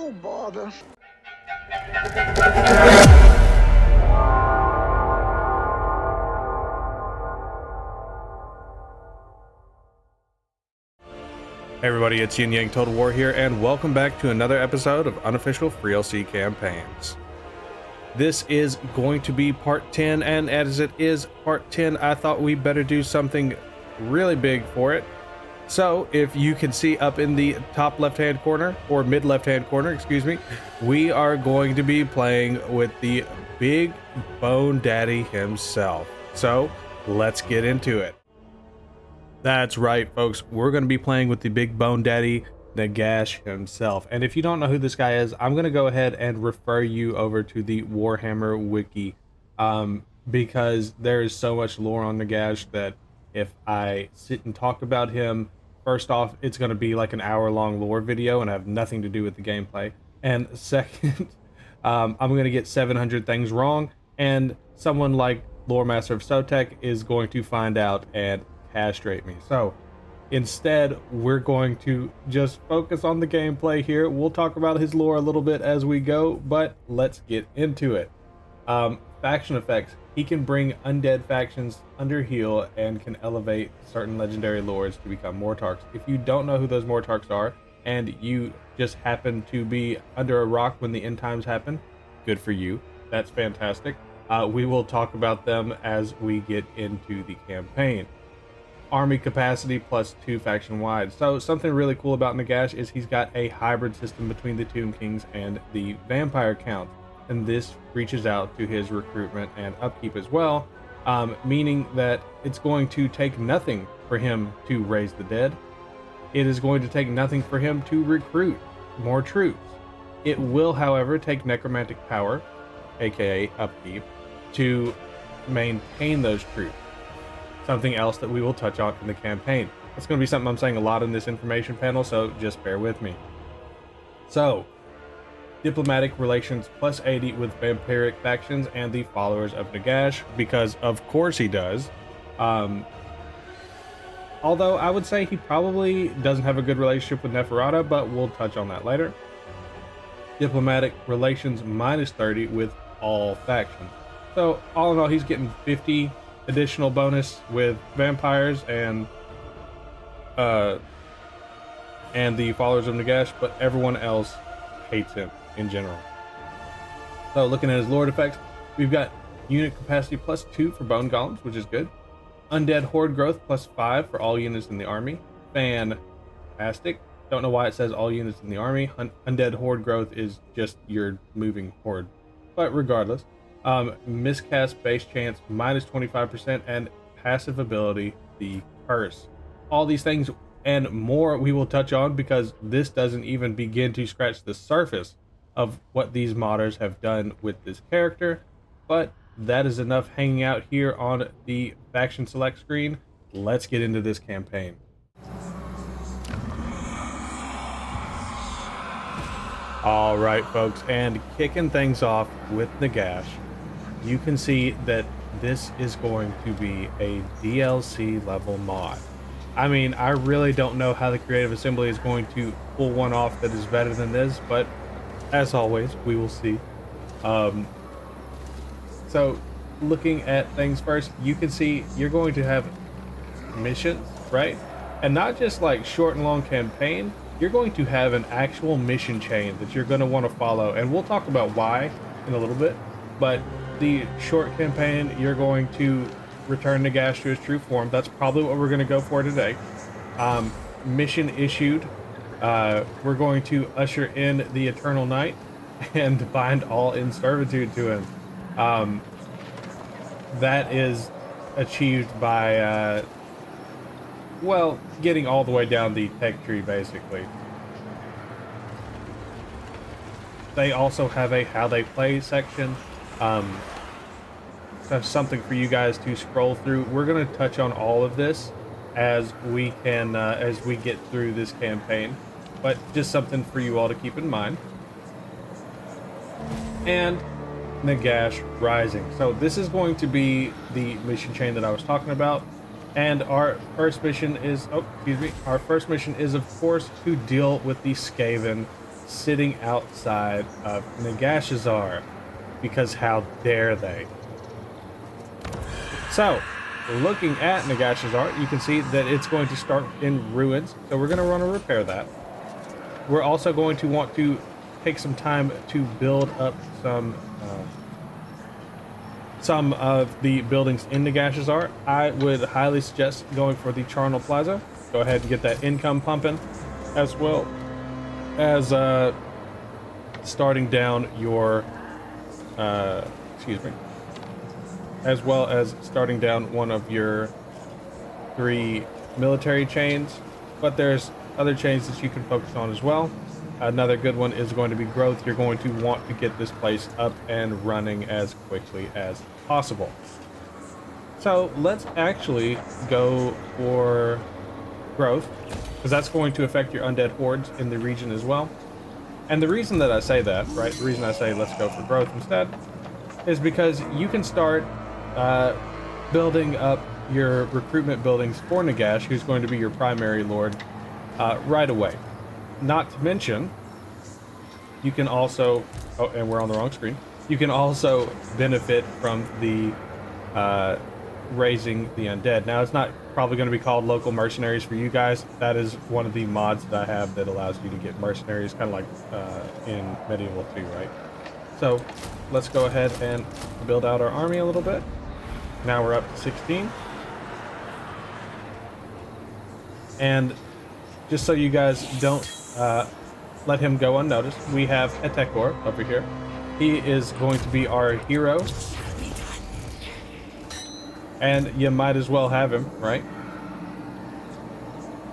Oh, bother. Hey everybody, it's Yin Yang Total War here, and welcome back to another episode of Unofficial FreeLC Campaigns. This is going to be part 10, and as it is part 10, I thought we better do something really big for it. So, if you can see up in the top left-hand corner, or mid left-hand corner, excuse me, we are going to be playing with the Big Bone Daddy himself. So, let's get into it. That's right, folks. We're going to be playing with the Big Bone Daddy, Nagash himself. And if you don't know who this guy is, I'm going to go ahead and refer you over to the Warhammer Wiki, because there is so much lore on Nagash that if I sit and talk about him, first off, it's going to be like an hour-long lore video and have nothing to do with the gameplay. And second, I'm going to get 700 things wrong, and someone like Lore Master of Sotek is going to find out and castrate me. So instead, we're going to just focus on the gameplay here. We'll talk about his lore a little bit as we go, but let's get into it. Faction effects. He can bring undead factions under heel and can elevate certain legendary lords to become Mortarks. If you don't know who those Mortarks are, and you just happen to be under a rock when the end times happen, good for you. That's fantastic. We will talk about them as we get into the campaign. Army capacity +2 faction wide. So something really cool about Nagash is he's got a hybrid system between the Tomb Kings and the vampire count, and this reaches out to his recruitment and upkeep as well, meaning that it's going to take nothing for him to raise the dead. It is going to take nothing for him to recruit more troops. It will, however, take necromantic power, aka upkeep, to maintain those troops. Something else that we will touch on in the campaign. It's going to be something I'm saying a lot in this information panel, so just bear with me. So, diplomatic relations +80 with vampiric factions and the followers of Nagash, because of course he does. Although I would say he probably doesn't have a good relationship with Neferata, but we'll touch on that later. Diplomatic relations -30 with all factions. So all in all, he's getting 50 additional bonus with vampires and the followers of Nagash, but everyone else hates him in general. So looking at his lord effects, we've got unit capacity +2 for bone golems, which is good. Undead horde growth +5 for all units in the army. Fantastic. Don't know why it says all units in the army. Undead horde growth is just your moving horde, but regardless. Miscast base chance -25% and passive ability, the curse. All these things and more we will touch on, because this doesn't even begin to scratch the surface of what these modders have done with this character, but that is enough hanging out here on the faction select screen. Let's get into this campaign. All right, folks, and kicking things off with Nagash, you can see that this is going to be a DLC level mod. I mean, I really don't know how the Creative Assembly is going to pull one off that is better than this, but as always, we will see. So looking at things first, you can see you're going to have missions, right? And not just like short and long campaign, you're going to have an actual mission chain that you're going to want to follow, and we'll talk about why in a little bit. But the short campaign, you're going to return Nagash to his true form. That's probably what we're going to go for today. Mission issued. We're going to usher in the Eternal Night and bind all in servitude to him. That is achieved by, well, getting all the way down the tech tree, basically. They also have a how they play section. That's something for you guys to scroll through. We're going to touch on all of this as we can, as we get through this campaign, but just something for you all to keep in mind. And Nagash Rising. So this is going to be the mission chain that I was talking about. And our first mission is, our first mission is, of course, to deal with the Skaven sitting outside of Nagashazar, because how dare they? So, looking at Nagashazar, you can see that it's going to start in ruins, so we're going to want to repair that. We're also going to want to take some time to build up some of the buildings in Nagashazar. I would highly suggest going for the Charnel Plaza. Go ahead and get that income pumping, as well as starting down your as well as starting down one of your 3 military chains. But there's other chains that you can focus on as well. Another good one is going to be growth. You're going to want to get this place up and running as quickly as possible. So let's actually go for growth, because that's going to affect your undead hordes in the region as well. And the reason that I say that, right, the reason I say let's go for growth instead, is because you can start building up your recruitment buildings for Nagash, who's going to be your primary lord, right away. Not to mention, you can also, oh, and we're on the wrong screen, you can also benefit from the raising the undead. Now, it's not probably going to be called local mercenaries for you guys. That is one of the mods that I have that allows you to get mercenaries, kind of like in Medieval 2, right? So let's go ahead and build out our army a little bit. Now we're up to 16. And just so you guys don't let him go unnoticed, we have Etekor over here. He is going to be our hero. And you might as well have him, right?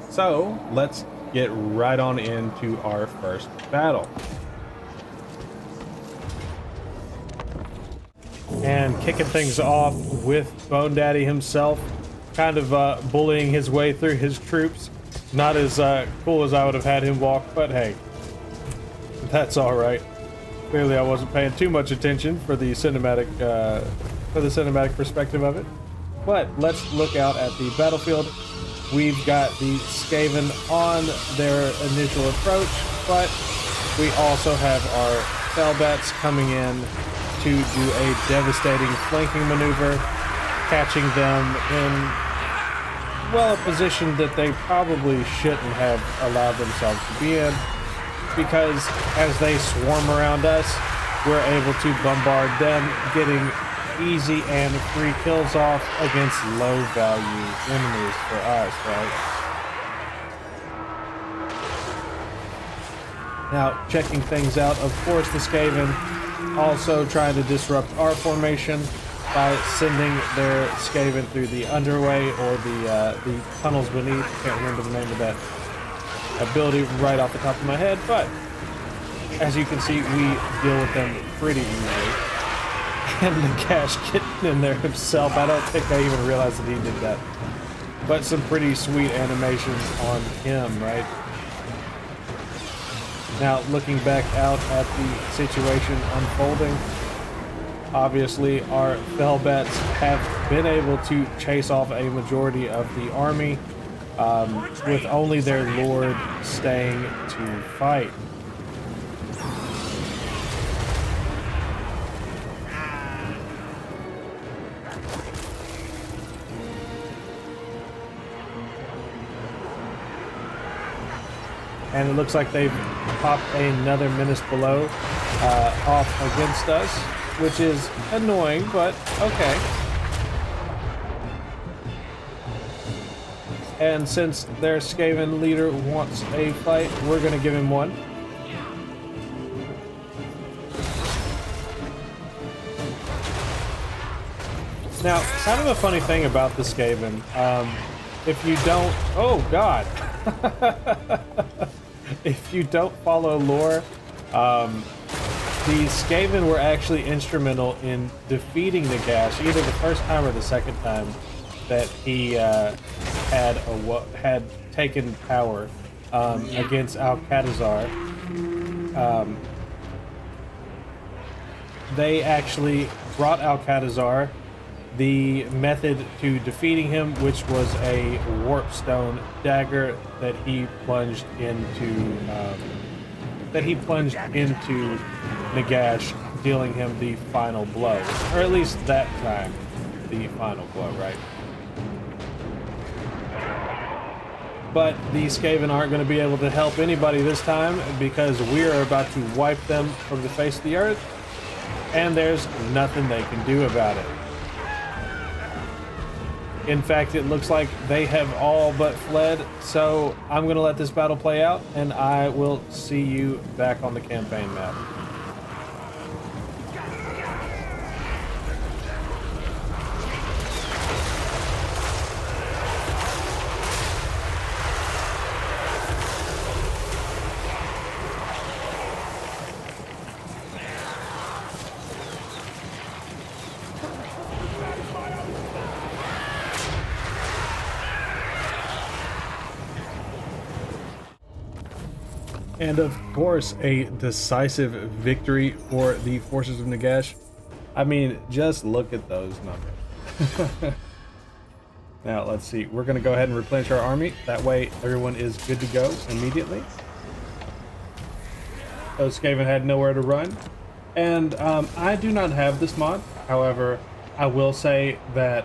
So let's get right on into our first battle. And kicking things off with Bone Daddy himself, kind of bullying his way through his troops. Not as cool as I would have had him walk, but hey, that's all right. Clearly, I wasn't paying too much attention for the cinematic perspective of it. But let's look out at the battlefield. We've got the Skaven on their initial approach, but we also have our Fellbats coming in to do a devastating flanking maneuver, catching them in, well, a position that they probably shouldn't have allowed themselves to be in, because as they swarm around us, we're able to bombard them, getting easy and free kills off against low value enemies for us, right? Now, checking things out, of course, the Skaven also trying to disrupt our formation by sending their Skaven through the underway or the tunnels beneath. Can't remember the name of that ability right off the top of my head, but as you can see, we deal with them pretty easily. And Nagash getting in there himself. I don't think I even realized that he did that. But some pretty sweet animations on him, right? Now, looking back out at the situation unfolding, obviously our Fellbats have been able to chase off a majority of the army, with only their lord staying to fight. And it looks like they've popped another Menace Below off against us, which is annoying, but okay. And since their Skaven leader wants a fight, we're going to give him one. Now, kind of a funny thing about the Skaven, if you don't... Oh, God! If you don't follow lore, the Skaven were actually instrumental in defeating Nagash, either the first time or the second time that he had taken power against Al-Qatazar. They actually brought Al-Qatazar the method to defeating him, which was a warp stone dagger that he plunged into that he plunged into Nagash, dealing him the final blow, or at least that time, the final blow, right? But the Skaven aren't going to be able to help anybody this time because we are about to wipe them from the face of the earth, and there's nothing they can do about it. In fact, it looks like they have all but fled, so I'm going to let this battle play out, and I will see you back on the campaign map. And of course, a decisive victory for the forces of Nagash. I mean, just look at those numbers. Now, let's see. We're going to go ahead and replenish our army. That way, everyone is good to go immediately. Those Skaven had nowhere to run. And I do not have this mod. However, I will say that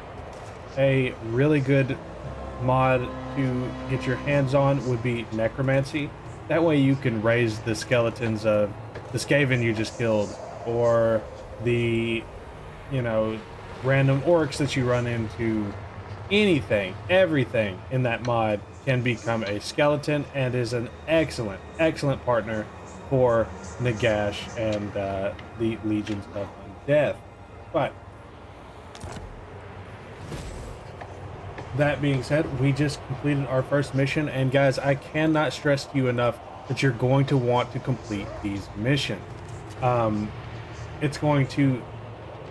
a really good mod to get your hands on would be Necromancy. That way you can raise the skeletons of the Skaven you just killed, or the, you know, random orcs that you run into. Anything, everything in that mod can become a skeleton and is an excellent, excellent partner for Nagash and the Legions of Undeath. But that being said, we just completed our first mission, and guys, I cannot stress to you enough that you're going to want to complete these missions. It's going to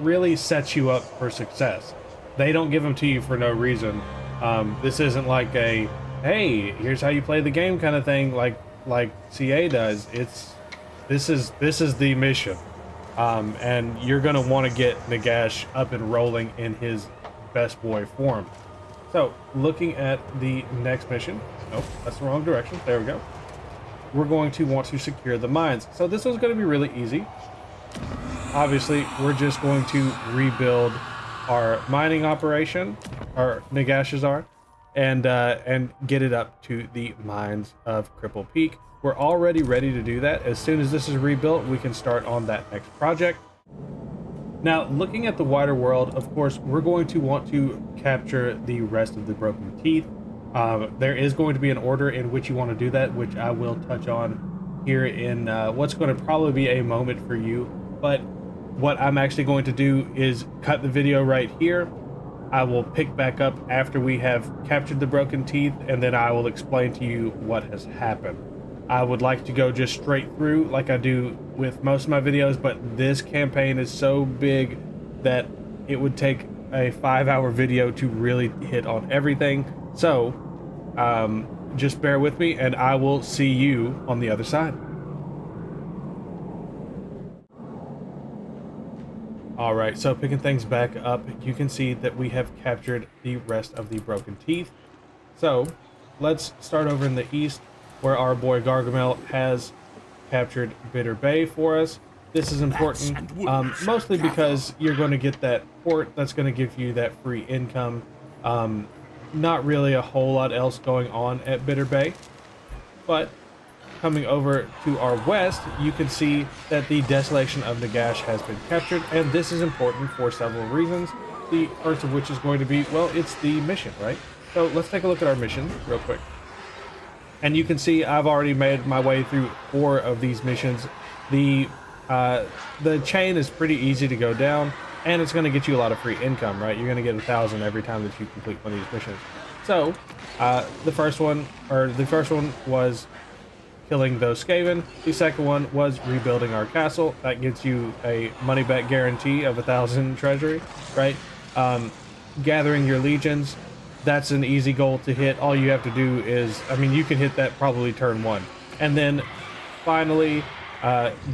really set you up for success. They don't give them to you for no reason. This isn't like a, hey, here's how you play the game kind of thing like CA does. This is the mission. And you're gonna want to get Nagash up and rolling in his best boy form. So, looking at the next mission, nope, that's the wrong direction, there we go. We're going to want to secure the mines. So this one's going to be really easy. Obviously, we're just going to rebuild our mining operation, our Nagash's are, and get it up to the mines of Cripple Peak. We're already ready to do that. As soon as this is rebuilt, we can start on that next project. Now, looking at the wider world, of course, we're going to want to capture the rest of the Broken Teeth. There is going to be an order in which you want to do that, which I will touch on here in what's going to probably be a moment for you. But what I'm actually going to do is cut the video right here. I will pick back up after we have captured the Broken Teeth, and then I will explain to you what has happened. I would like to go just straight through like I do with most of my videos, but this campaign is so big that it would take a 5-hour video to really hit on everything. So just bear with me, and I will see you on the other side. All right, so picking things back up, you can see that we have captured the rest of the Broken Teeth. So let's start over in the east, where our boy Gargamel has captured Bitter Bay for us. This is important, mostly because you're going to get that port that's going to give you that free income. Not really a whole lot else going on at Bitter Bay. But coming over to our west, you can see that the Desolation of Nagash has been captured, and this is important for several reasons. The first of which is going to be, well, it's the mission, right? So let's take a look at our mission real quick. And you can see I've already made my way through 4 of these missions. The chain is pretty easy to go down, and it's going to get you a lot of free income, right? You're going to get 1,000 every time that you complete one of these missions. So the first one was killing those Skaven. The second one was rebuilding our castle. That gets you a money back guarantee of 1,000 treasury, right? Gathering your legions. That's an easy goal to hit. All you have to do is, I mean, you can hit that probably turn 1. And then finally,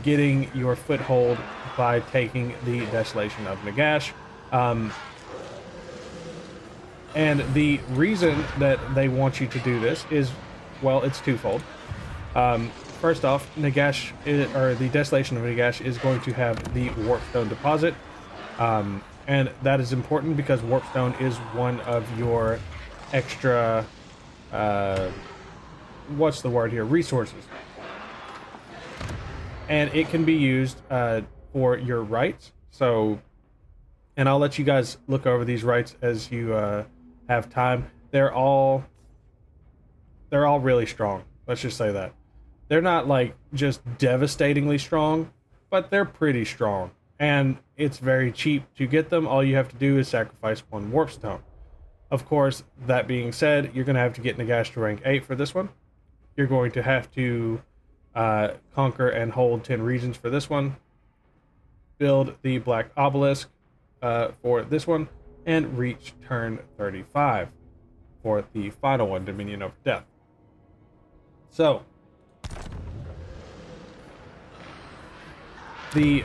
getting your foothold by taking the Desolation of Nagash. And the reason that they want you to do this is, well, it's twofold. first off, Nagash, or the Desolation of Nagash, is going to have the Warpstone deposit. And that is important because Warpstone is one of your extra, what's the word here, resources. And it can be used for your rights. So, and I'll let you guys look over these rights as you have time. They're all really strong. Let's just say that. They're not like just devastatingly strong, but they're pretty strong. And it's very cheap to get them. All you have to do is sacrifice one Warpstone. Of course, that being said, you're going to have to get Nagash to rank 8 for this one. You're going to have to conquer and hold 10 regions for this one. Build the Black Obelisk for this one. And reach turn 35 for the final one, Dominion over Death. So, the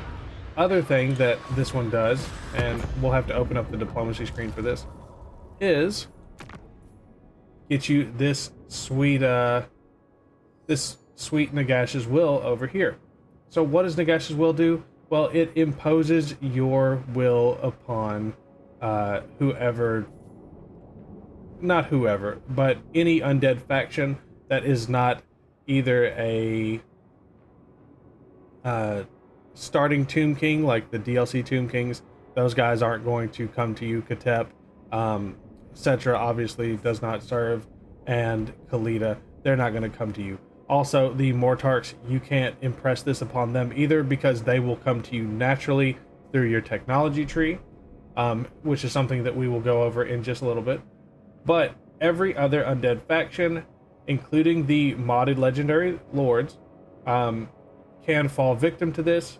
other thing that this one does, and we'll have to open up the diplomacy screen for this, is get you this sweet Nagash's will over here. So what does Nagash's will do? Well, it imposes your will upon not whoever, but any undead faction that is not either a starting Tomb King, like the DLC Tomb Kings. Those guys aren't going to come to you. Katep, Cetra obviously does not serve, and Kalita, they're not going to come to you. Also, the Mortarks, you can't impress this upon them either because they will come to you naturally through your technology tree, which is something that we will go over in just a little bit. But every other undead faction, including the modded legendary lords, can fall victim to this.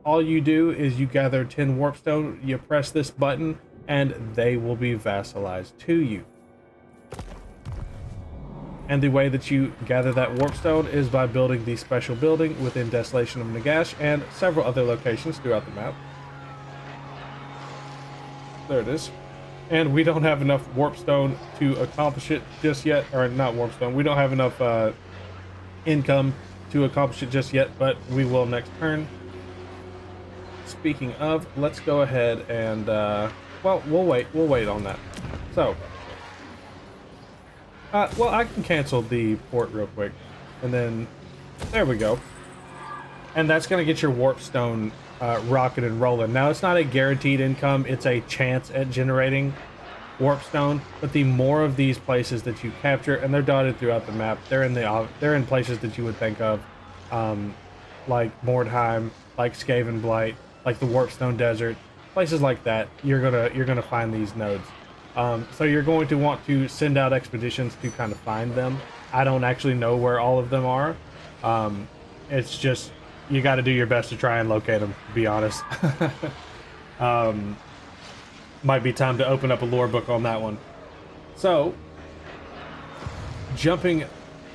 All you do is you gather 10 Warpstone, you press this button, and they will be vassalized to you. And the way that you gather that Warpstone is by building the special building within Desolation of Nagash and several other locations throughout the map. There it is. And we don't have enough Warpstone to accomplish it just yet, or not Warpstone, we don't have enough income to accomplish it just yet, but we will next turn. Speaking of, let's go ahead and, well, we'll wait on that. So, well, I can cancel the port real quick, and then, there we go. And that's going to get your Warpstone rocking and rolling. Now, it's not a guaranteed income, it's a chance at generating Warpstone, but the more of these places that you capture, and they're dotted throughout the map, they're in places that you would think of, like Mordheim, like Skaven Blight, like the Warpstone Desert, places like that. You're gonna find these nodes. So you're going to want to send out expeditions to kind of find them. I don't actually know where all of them are. It's just you got to do your best to try and locate them, to be honest. Might be time to open up a lore book on that one. So, jumping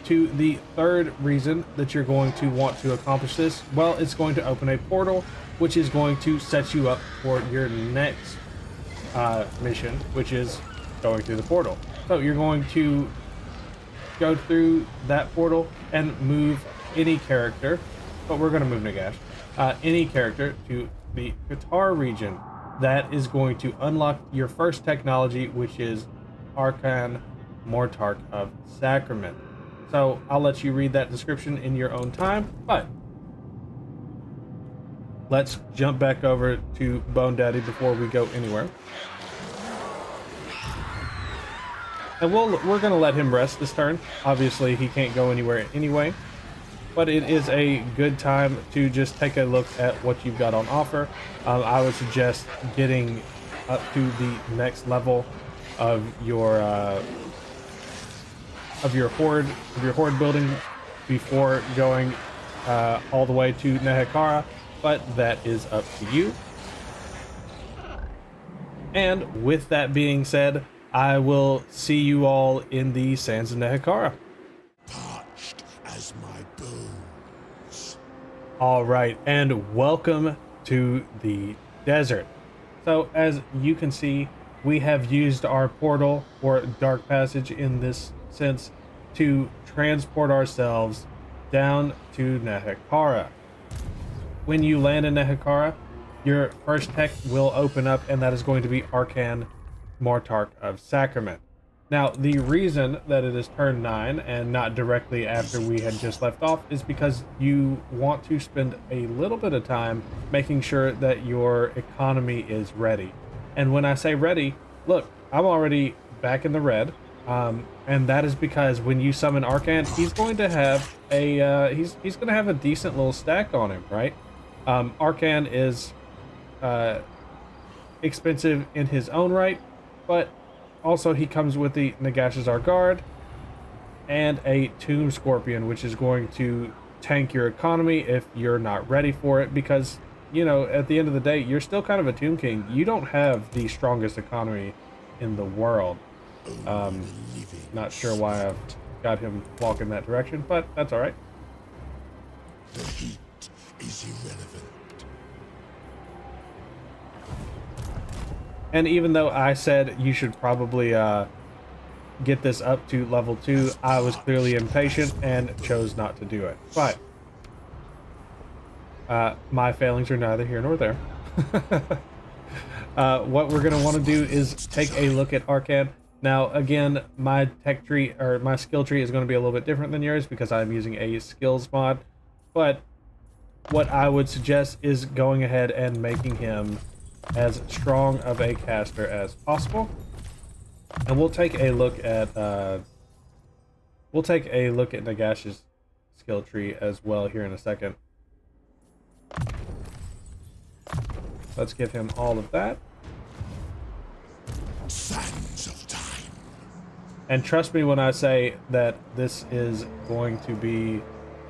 to the third reason that you're going to want to accomplish this, well, it's going to open a portal, which is going to set you up for your next mission, which is going through the portal. So you're going to go through that portal and move any character, but we're going to move Nagash, any character to the Qatar region. That is going to unlock your first technology, which is Archon Mortark of Sacrament. So I'll let you read that description in your own time, but let's jump back over to Bone Daddy before we go anywhere. And we're going to let him rest this turn. Obviously, he can't go anywhere anyway. But it is a good time to just take a look at what you've got on offer. I would suggest getting up to the next level of your horde building before going all the way to Nehekara, but that is up to you. And with that being said, I will see you all in the sands of Nehekara. Parched as my bones. All right, and welcome to the desert. So as you can see, we have used our portal or dark passage in this sense to transport ourselves down to Nehekara. When you land in Nehekara, your first tech will open up, and that is going to be Arcan Mortarch of Sacrament. Now, the reason that it is turn 9 and not directly after we had just left off is because you want to spend a little bit of time making sure that your economy is ready. And when I say ready, look, I'm already back in the red. And that is because when you summon Arcan, he's going to have a he's going to have a decent little stack on him, right? Arcan is expensive in his own right, but also he comes with the Nagash's Guard and a Tomb Scorpion, which is going to tank your economy if you're not ready for it, because, you know, at the end of the day, you're still kind of a Tomb King. You don't have the strongest economy in the world. Not sure why I've got him walking that direction, but that's all right. The heat is irrelevant. And even though I said you should probably get this up to level 2, I was clearly impatient and chose not to do it. But my failings are neither here nor there. What we're going to want to do is take a look at Arcan. Now, again, my tech tree, or my skill tree, is going to be a little bit different than yours because I'm using a skills mod. But what I would suggest is going ahead and making him as strong of a caster as possible. And we'll take a look at Nagash's skill tree as well here in a second. Let's give him all of that. Sands of time. And trust me when I say that this is going to be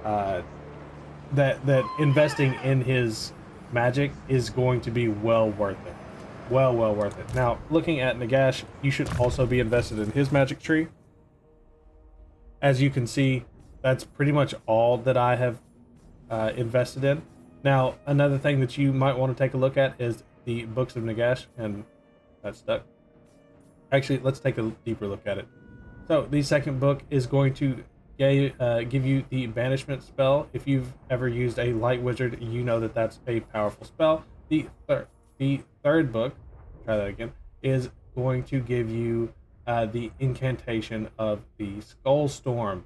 that investing in his magic is going to be well worth it. Well worth it. Now, looking at Nagash, you should also be invested in his magic tree. As you can see, that's pretty much all that I have invested in. Now, another thing that you might want to take a look at is the Books of Nagash, and that's stuck. Actually, let's take a deeper look at it. So, the second book is going to give you the banishment spell. If you've ever used a light wizard, you know that that's a powerful spell. The third book, try that again, is going to give you the incantation of the Skull Storm.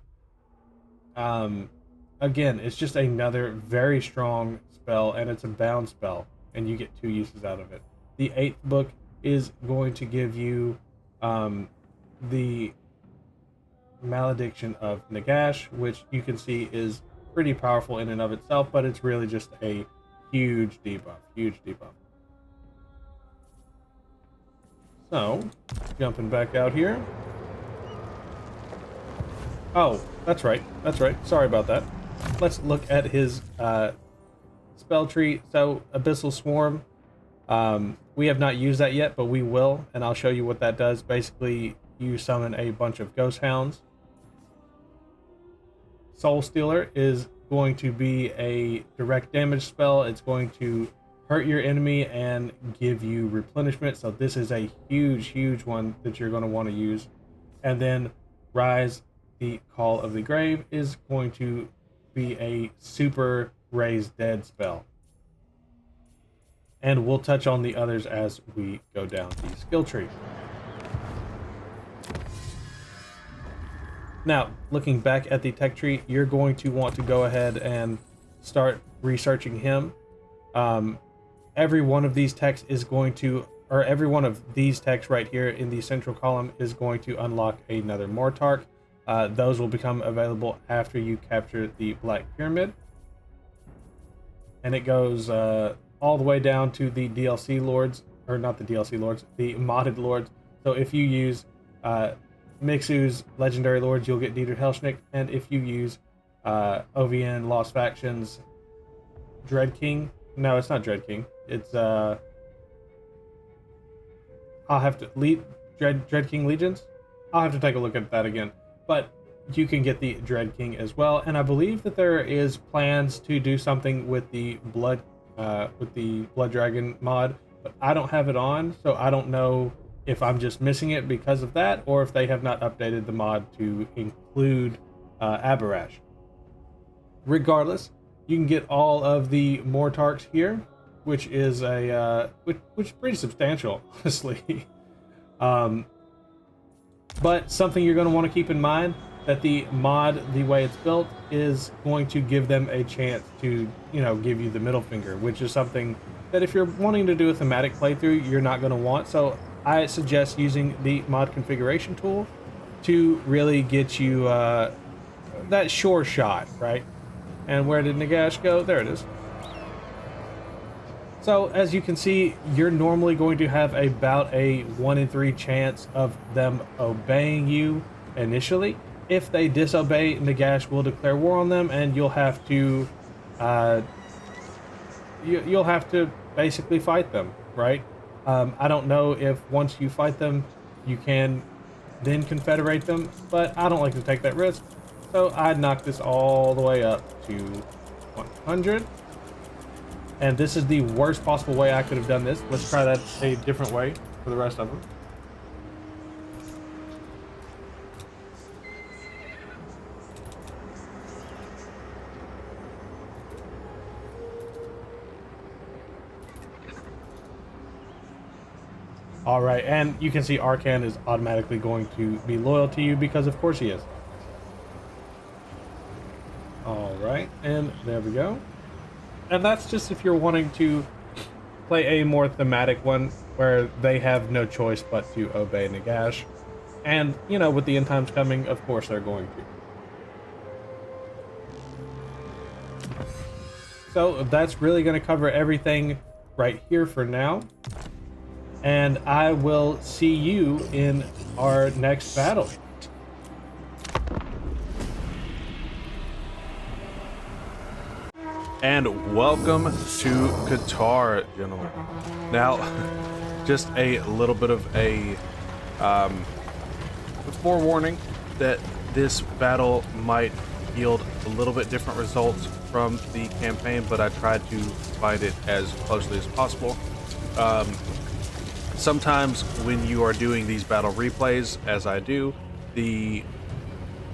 Again, it's just another very strong spell, and it's a bound spell, and you get 2 uses out of it. The 8th book is going to give you the Malediction of Nagash, which you can see is pretty powerful in and of itself, but it's really just a huge debuff. So, jumping back out here. Oh, that's right. Sorry about that. Let's look at his spell tree. So, Abyssal Swarm. We have not used that yet, but we will, and I'll show you what that does. Basically, you summon a bunch of Ghost Hounds. Soul Stealer is going to be a direct damage spell. It's going to hurt your enemy and give you replenishment. So this is a huge one that you're going to want to use. And then Rise, the Call of the Grave, is going to be a super raise dead spell. And we'll touch on the others as we go down the skill tree. Now, looking back at the tech tree, you're going to want to go ahead and start researching him. Every one of these techs is going to, or every one of these techs right here in the central column is going to unlock another Mortarch. Those will become available after you capture the Black Pyramid. And it goes all the way down to the DLC Lords, or not the DLC Lords, the modded Lords. So if you use Mixu's Legendary Lords, you'll get Dieter Helschnick, and if you use OVN Lost Factions Dread King, no, it's not Dread King, it's I'll have to Dread King Legions. I'll have to take a look at that again, but you can get the Dread King as well. And I believe that there is plans to do something with the Blood Dragon mod, but I don't have it on, so I don't know if I'm just missing it because of that, or if they have not updated the mod to include Abarash. regardless, you can get all of the Mortarks here, which is which is pretty substantial, honestly. But something you're going to want to keep in mind, that the mod, the way it's built, is going to give them a chance to, give you the middle finger, which is something that if you're wanting to do a thematic playthrough, you're not going to want. So I suggest using the mod configuration tool to really get you that sure shot, right? And where did Nagash go? There it is. So as you can see, you're normally going to have about a 1 in 3 chance of them obeying you initially. If they disobey, Nagash will declare war on them, and you'll have to you'll have to basically fight them, right? I don't know if once you fight them, you can then confederate them, but I don't like to take that risk, so I'd knock this all the way up to 100. And this is the worst possible way I could have done this. Let's try that a different way for the rest of them. All right, and you can see Arcan is automatically going to be loyal to you because of course he is. All right, and there we go. And that's just if you're wanting to play a more thematic one where they have no choice but to obey Nagash. And, with the end times coming, of course they're going to. So that's really going to cover everything right here for now. And I will see you in our next battle. And welcome to Qatar, gentlemen. Now, just a little bit of a forewarning that this battle might yield a little bit different results from the campaign, but I tried to fight it as closely as possible. Sometimes when you are doing these battle replays, as I do, the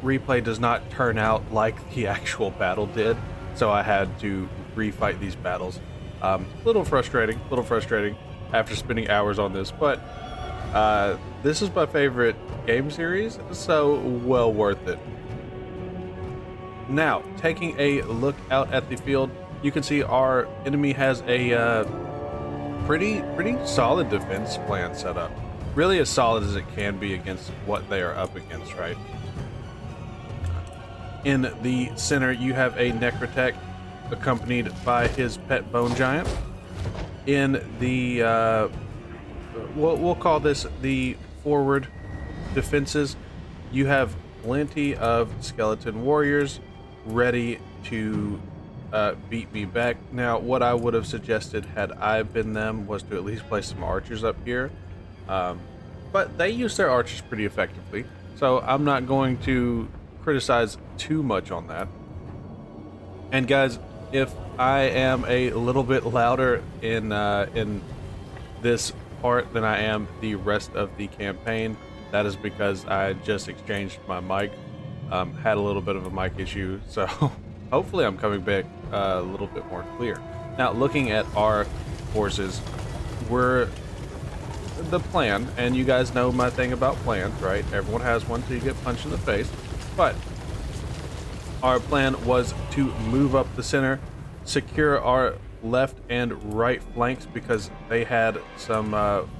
replay does not turn out like the actual battle did. So I had to refight these battles. Little frustrating after spending hours on this, but this is my favorite game series, so well worth it. Now, taking a look out at the field, you can see our enemy has a pretty solid defense plan set up. Really as solid as it can be against what they are up against, right? In the center, you have a Necrotech accompanied by his pet Bone Giant. In the, we'll call this the forward defenses, you have plenty of skeleton warriors ready to beat me back. Now, what I would have suggested had I been them was to at least place some archers up here. But they use their archers pretty effectively, so I'm not going to criticize too much on that. And guys, if I am a little bit louder in this part than I am the rest of the campaign, that is because I just exchanged my mic. Had a little bit of a mic issue, so hopefully I'm coming back a little bit more clear. Now, looking at our forces, we're the plan, and you guys know my thing about plans, right? Everyone has one till you get punched in the face. But our plan was to move up the center, secure our left and right flanks because they had some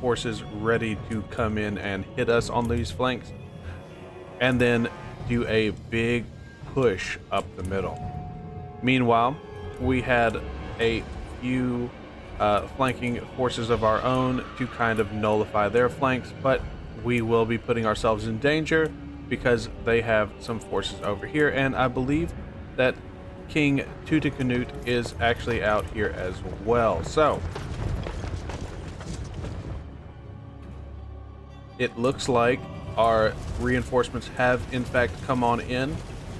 forces ready to come in and hit us on these flanks, and then do a big push up the middle. Meanwhile, we had a few flanking forces of our own to kind of nullify their flanks, but we will be putting ourselves in danger because they have some forces over here, and I believe that King Tutakanut is actually out here as well. So it looks like our reinforcements have in fact come on in.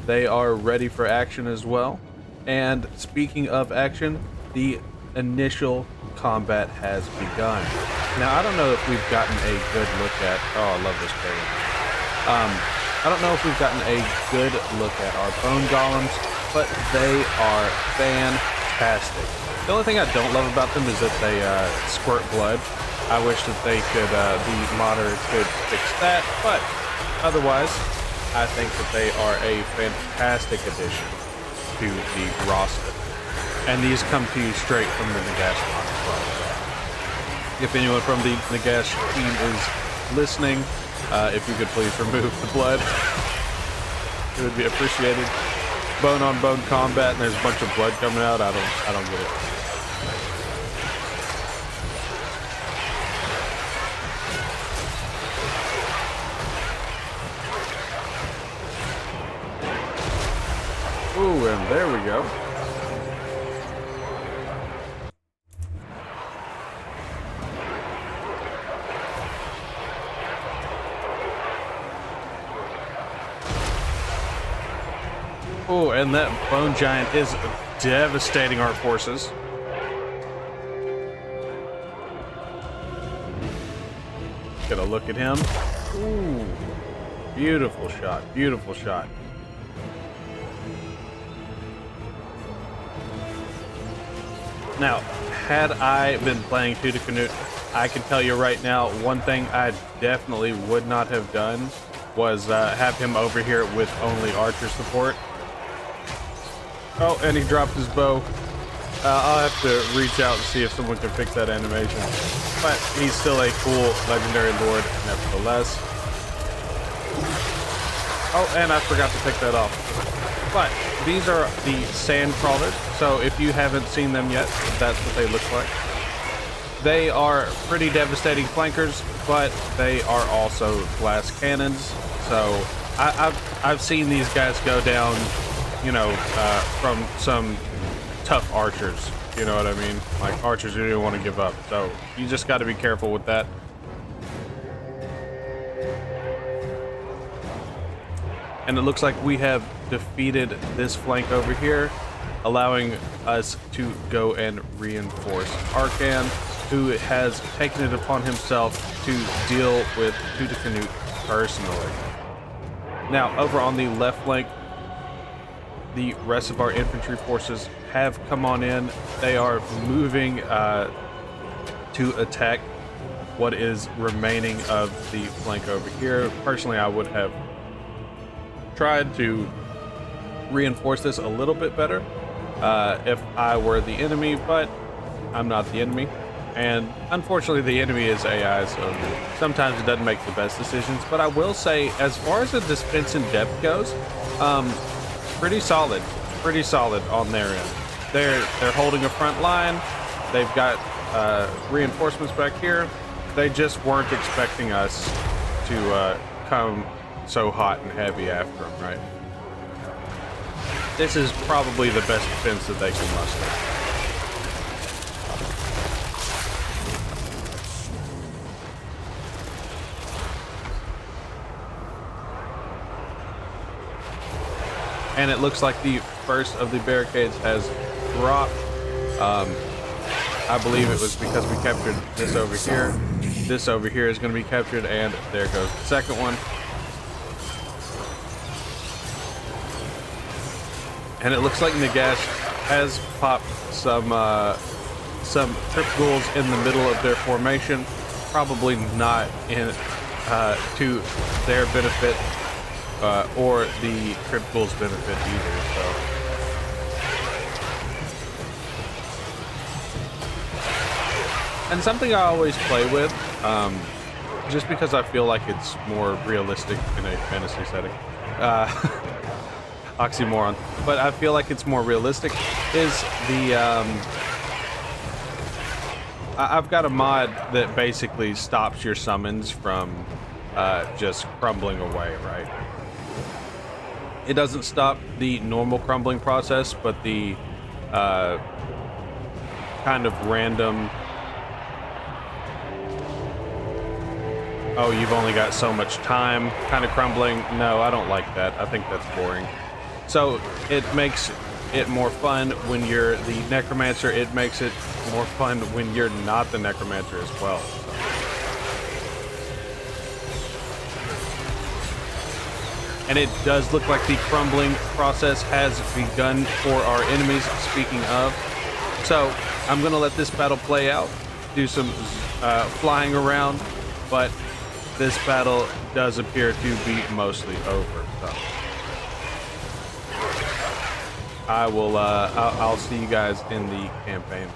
They are ready for action as well. And speaking of action, the initial combat has begun. Now, I don't know if we've gotten a good look at, oh, I love this trailer. I don't know if we've gotten a good look at our bone golems. but they are fantastic. The only thing I don't love about them is that they squirt blood. I wish that they could, the modder could fix that, but otherwise, I think that they are a fantastic addition to the roster. And these come to you straight from the Nagash line as well. If anyone from the Nagash team is listening, if you could please remove the blood, it would be appreciated. Bone on bone combat, and there's a bunch of blood coming out. I don't get it. Ooh, and there we go. Oh, and that bone giant is devastating our forces. Get a look at him. Ooh, beautiful shot, beautiful shot. Now, had I been playing Tutor Canute, I can tell you right now, one thing I definitely would not have done was have him over here with only archer support. Oh, and he dropped his bow. I'll have to reach out and see if someone can fix that animation. But he's still a cool legendary lord, nevertheless. Oh, and I forgot to pick that off. But these are the sand crawlers, so if you haven't seen them yet, that's what they look like. They are pretty devastating flankers, but they are also glass cannons. So I've seen these guys go down, you know, from some tough archers. You know what I mean? Like archers who don't want to give up. So you just got to be careful with that. And it looks like we have defeated this flank over here, allowing us to go and reinforce Arcan, who has taken it upon himself to deal with Tutor Canute personally. Now, over on the left flank, the rest of our infantry forces have come on in. They are moving to attack what is remaining of the flank over here. Personally, I would have tried to reinforce this a little bit better if I were the enemy, but I'm not the enemy. And unfortunately, the enemy is AI, so sometimes it doesn't make the best decisions. But I will say, as far as the defense in depth goes, pretty solid on their end. They're holding a front line. They've got reinforcements back here. They just weren't expecting us to come so hot and heavy after them, right? This is probably the best defense that they can muster. And it looks like the first of the barricades has dropped. I believe it was because we captured this over here. This over here is going to be captured, and there goes the second one. And it looks like Nagash has popped some trip ghouls in the middle of their formation. Probably not in to their benefit. Or the trip ghouls benefit either, so. And something I always play with, just because I feel like it's more realistic in a fantasy setting, oxymoron, but I feel like it's more realistic, is the, I've got a mod that basically stops your summons from just crumbling away, right? It doesn't stop the normal crumbling process, but the kind of random, oh, you've only got so much time kind of crumbling. No, I don't like that. I think that's boring. So it makes it more fun when you're the necromancer. It makes it more fun when you're not the necromancer as well. So. And it does look like the crumbling process has begun for our enemies, speaking of. So I'm going to let this battle play out, do some flying around, but this battle does appear to be mostly over. So I'll see you guys in the campaign.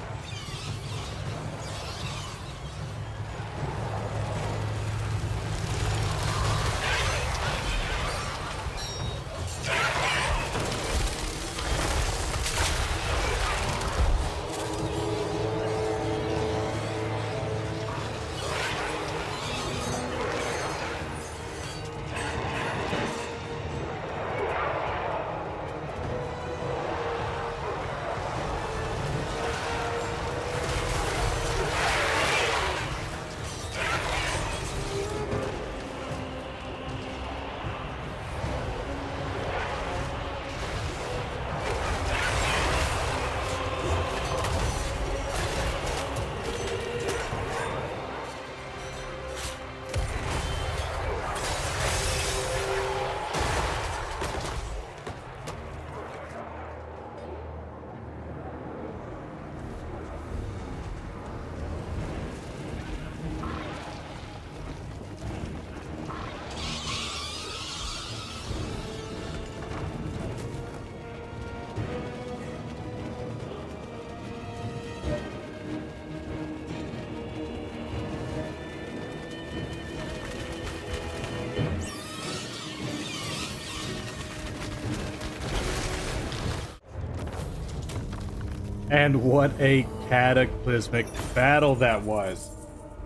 And what a cataclysmic battle that was.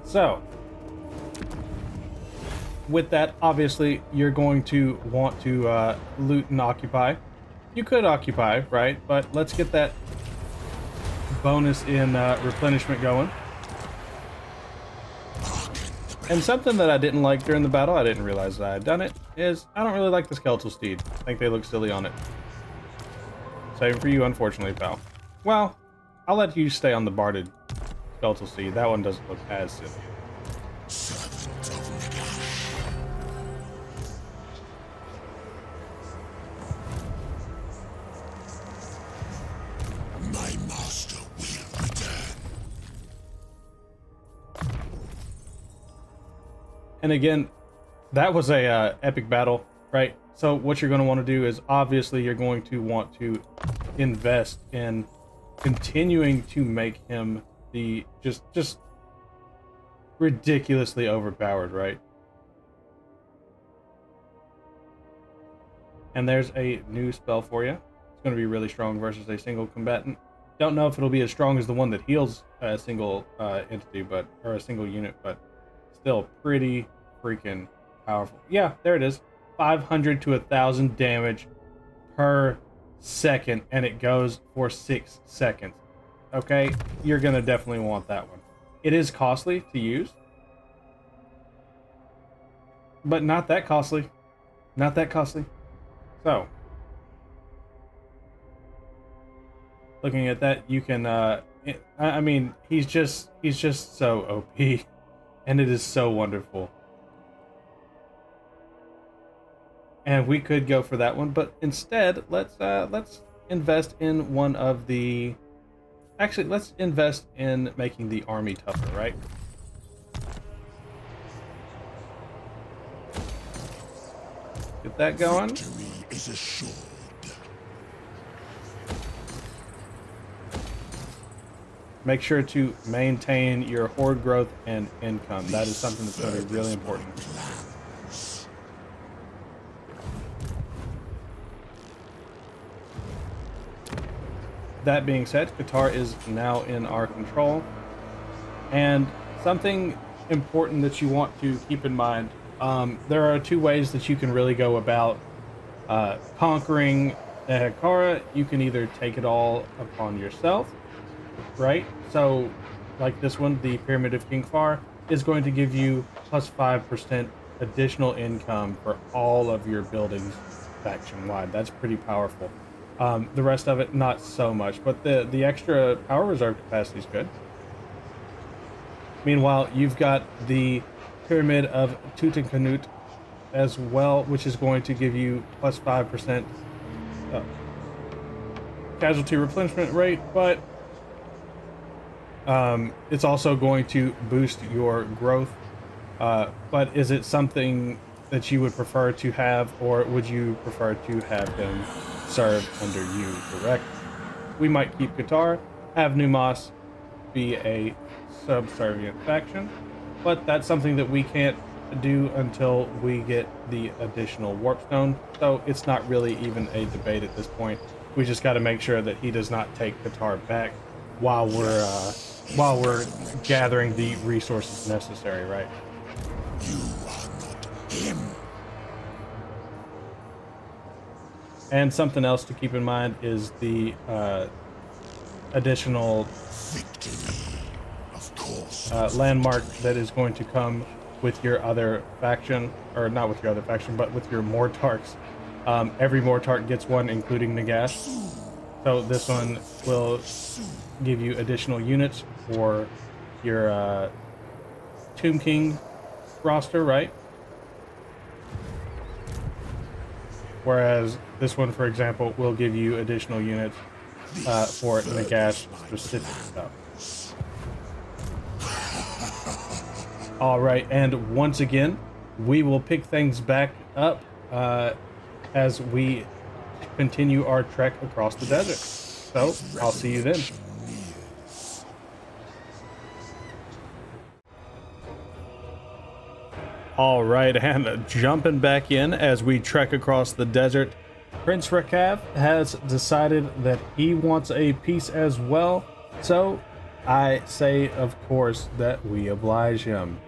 So, with that, obviously, you're going to want to loot and occupy. You could occupy, right? But let's get that bonus in replenishment going. And something that I didn't like during the battle, I didn't realize that I had done it, is I don't really like the skeletal steed. I think they look silly on it. Same for you, unfortunately, pal. Well, I'll let you stay on the barded skeletal steed. That one doesn't look as silly. Servant of Nagash. My master will return. And again, that was a epic battle, right? So what you're going to want to do is obviously you're going to want to invest in continuing to make him the just ridiculously overpowered, right? And there's a new spell for you. It's going to be really strong versus a single combatant. Don't know if it'll be as strong as the one that heals a single entity, or a single unit, but still pretty freaking powerful. Yeah, there it is. 500 to 1,000 damage per second, and it goes for 6 seconds. Okay, you're gonna definitely want that one. It is costly to use, but not that costly. Not that costly. So, looking at that, you can. I mean, he's just so OP, and it is so wonderful. And we could go for that one, but instead, let's invest in one of the. Actually, let's invest in making the army tougher, right? Get that going. Victory is assured. Make sure to maintain your horde growth and income. That is something that's going to be really important. That being said, Qatar is now in our control. And something important that you want to keep in mind, there are two ways that you can really go about conquering the Hekara. You can either take it all upon yourself, right? So, like this one, the Pyramid of King Far is going to give you plus 5% additional income for all of your buildings faction-wide. That's pretty powerful. The rest of it, not so much, but the extra power reserve capacity is good. Meanwhile, you've got the Pyramid of Tutankhamun as well, which is going to give you plus 5% casualty replenishment rate, but it's also going to boost your growth. But is it something that you would prefer to have, or would you prefer to have him serve under you directly? We might keep Qatar, have Numas be a subservient faction, but that's something that we can't do until we get the additional warp stone. So it's not really even a debate at this point. We just got to make sure that he does not take Qatar back while we're gathering the resources necessary, right? You are not him. And something else to keep in mind is the additional Victory, of course. landmark that is going to come with your other faction, or not with your other faction, but with your Mortarks. Every Mortark gets one, including Nagash. So this one will give you additional units for your Tomb King roster, right? Whereas this one, for example, will give you additional units for Nagash specific stuff. All right, and once again, we will pick things back up as we continue our trek across the desert. So I'll see you then. All right, and jumping back in as we trek across the desert, Prince Rakav has decided that he wants a peace as well. So I say, of course, that we oblige him.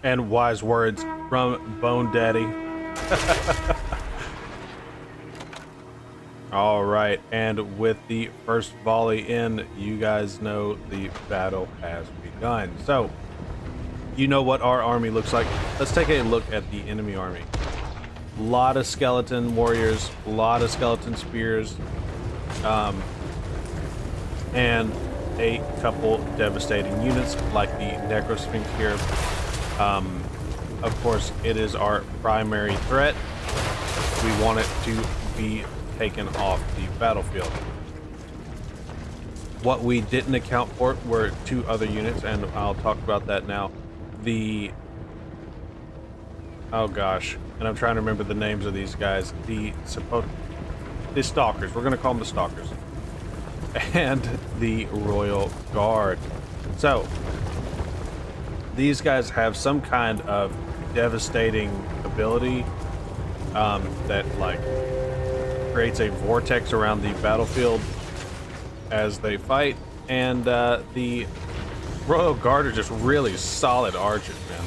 And wise words from Bone Daddy. All right, and with the first volley in, you guys know the battle has begun. So, you know what our army looks like. Let's take a look at the enemy army. A lot of skeleton warriors, a lot of skeleton spears, and a couple devastating units like the Necrosphinx here. Of course, it is our primary threat. We want it to be taken off the battlefield. What we didn't account for were two other units, and I'll talk about that now. Oh gosh, and I'm trying to remember the names of these guys. The Stalkers. We're going to call them the Stalkers. And the Royal Guard. So, these guys have some kind of devastating ability that like creates a vortex around the battlefield as they fight, and the Royal Guard are just really solid archers, man.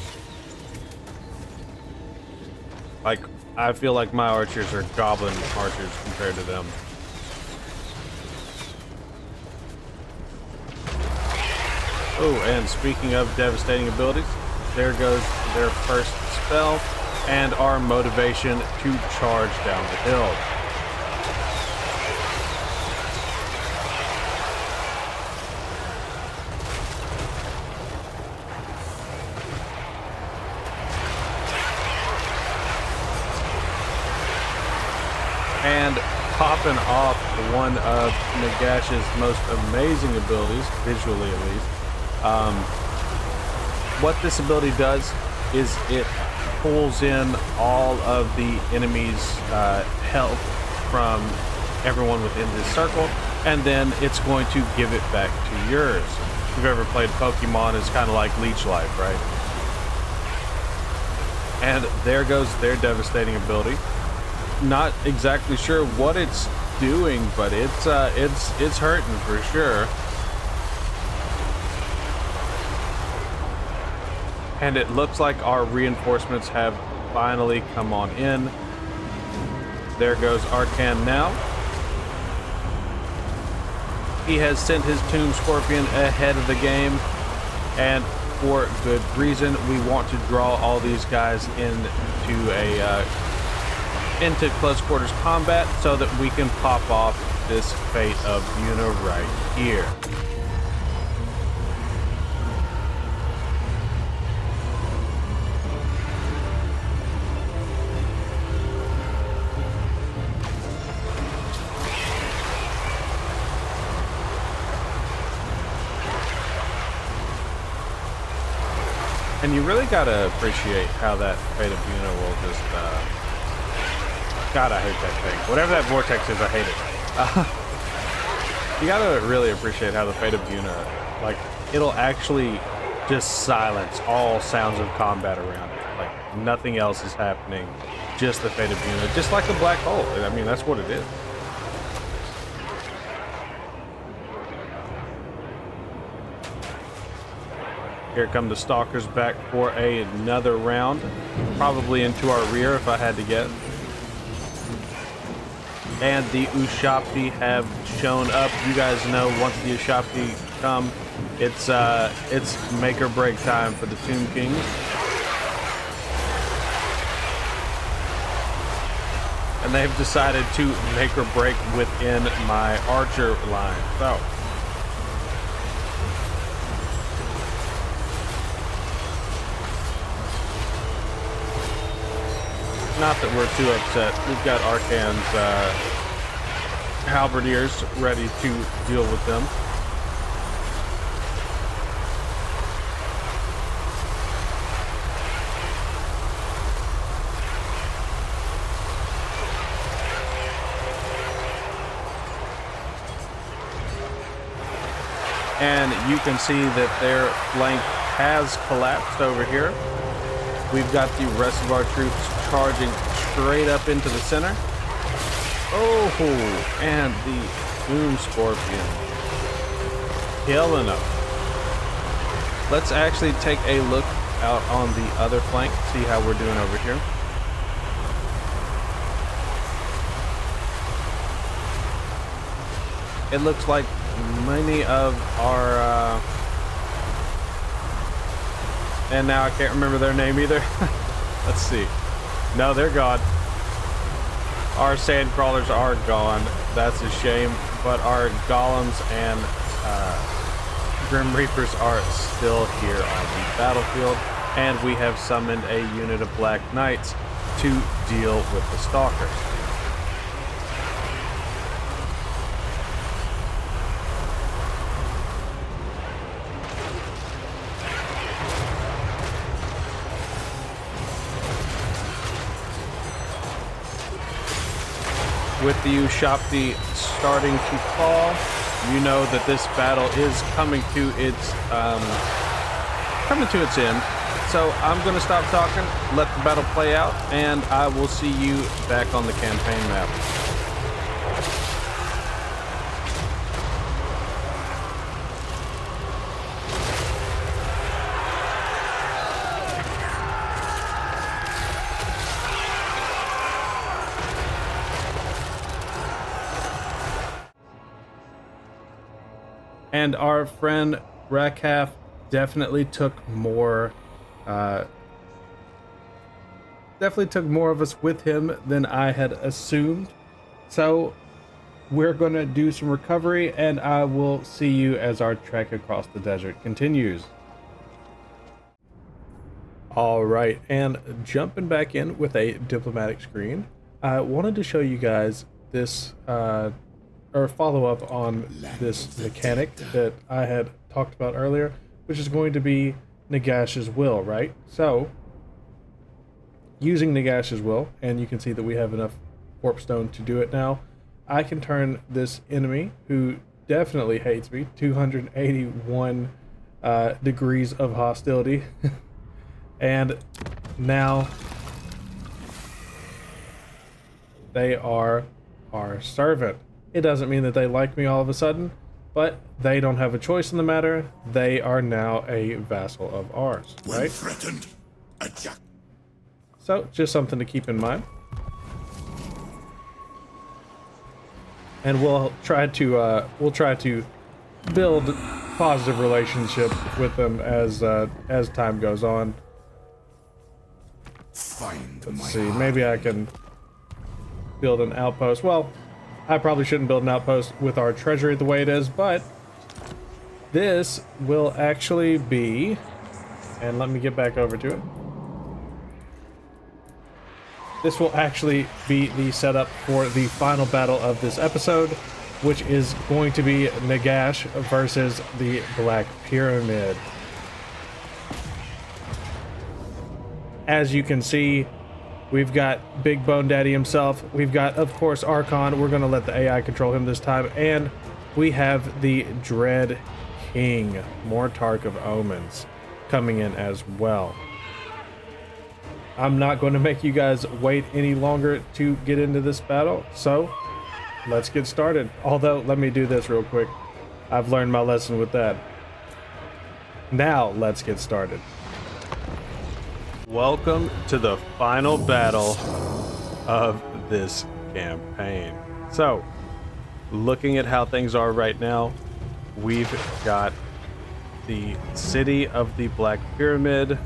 Like, I feel like my archers are goblin archers compared to them. Oh, and speaking of devastating abilities, there goes their first spell and our motivation to charge down the hill. And popping off one of Nagash's most amazing abilities, visually at least. What this ability does is it pulls in all of the enemy's health from everyone within this circle, and then it's going to give it back to yours. If you've ever played Pokemon, it's kind of like Leech Life, right? And there goes their devastating ability. Not exactly sure what it's doing, but it's hurting for sure. And it looks like our reinforcements have finally come on in. There goes Arcan now. He has sent his Tomb Scorpion ahead of the game, and for good reason. We want to draw all these guys into a into close quarters combat so that we can pop off this Fate of Yuna right here. And you really gotta appreciate how that Fate of Yuna will just, God, I hate that thing. Whatever that vortex is, I hate it. You gotta really appreciate how the Fate of Yuna, like, it'll actually just silence all sounds of combat around it. Like, nothing else is happening, just the Fate of Yuna, just like a black hole. I mean, that's what it is. Here come the Stalkers back for another round. Probably into our rear if I had to guess. And the Ushabti have shown up. You guys know once the Ushabti come, it's make or break time for the Tomb Kings. And they've decided to make or break within my archer line. So not that we're too upset. We've got Arcan's halberdiers ready to deal with them. And you can see that their flank has collapsed over here. We've got the rest of our troops charging straight up into the center. Oh, and the Doom Scorpion killing them. Let's actually take a look out on the other flank, see how we're doing over here. It looks like many of our and now I can't remember their name either. Let's see. No, they're gone. Our sand crawlers are gone. That's a shame. But our golems and Grim Reapers are still here on the battlefield. And we have summoned a unit of Black Knights to deal with the Stalkers. With the Ushabti starting to fall, you know that this battle is coming to its end. So I'm going to stop talking, let the battle play out, and I will see you back on the campaign map. And our friend Rakaf definitely took more of us with him than I had assumed. So we're going to do some recovery, and I will see you as our trek across the desert continues. All right, and jumping back in with a diplomatic screen, I wanted to show you guys this or follow up on this mechanic that I had talked about earlier, which is going to be Nagash's will, right? So, using Nagash's will, and you can see that we have enough warp stone to do it now, I can turn this enemy, who definitely hates me, 281 degrees of hostility, and now they are our servant. It doesn't mean that they like me all of a sudden, but they don't have a choice in the matter. They are now a vassal of ours, right? When threatened, attack. So, just something to keep in mind. And we'll try to build positive relationship with them as time goes on. Find Let's my see, heart. maybe I can build an outpost. Well, I probably shouldn't build an outpost with our treasury the way it is, but this will actually be, and let me get back over to it. This will actually be the setup for the final battle of this episode, which is going to be Nagash versus the Black Pyramid. As you can see, we've got Big Bone Daddy himself. We've got, of course, Archon. We're going to let the AI control him this time. And we have the Dread King, Mortarch of Omens, coming in as well. I'm not going to make you guys wait any longer to get into this battle, so let's get started. Although, let me do this real quick. I've learned my lesson with that. Now, let's get started. Welcome to the final battle of this campaign. So, looking at how things are right now, we've got the city of the Black Pyramid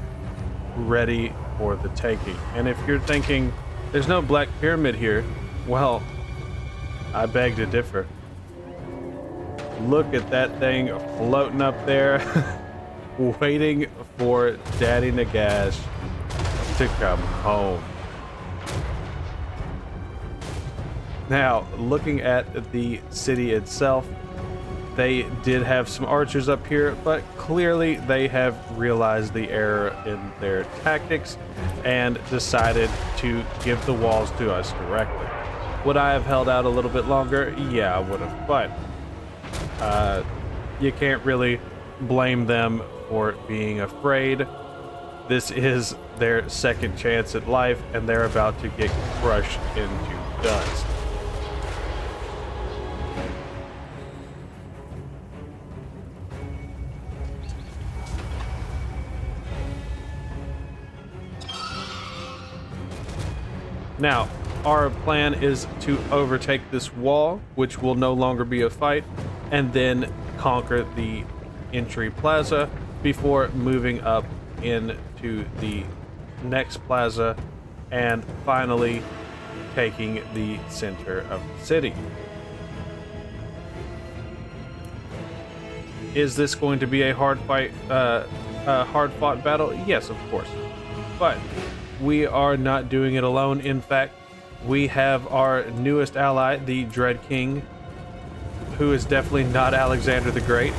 ready for the taking. And if you're thinking, there's no Black Pyramid here, well, I beg to differ. Look at that thing floating up there, waiting for Daddy Nagash to come home. Now, looking at the city itself, they did have some archers up here, but clearly they have realized the error in their tactics and decided to give the walls to us directly. Would I have held out a little bit longer? Yeah, I would have, but you can't really blame them for being afraid. This is their second chance at life, and they're about to get crushed into dust. Now, our plan is to overtake this wall, which will no longer be a fight, and then conquer the entry plaza before moving up into the next plaza and finally taking the center of the city. Is this going to be a hard fight, hard-fought battle? Yes, of course. But we are not doing it alone. In fact, we have our newest ally, the Dread King, who is definitely not Alexander the Great.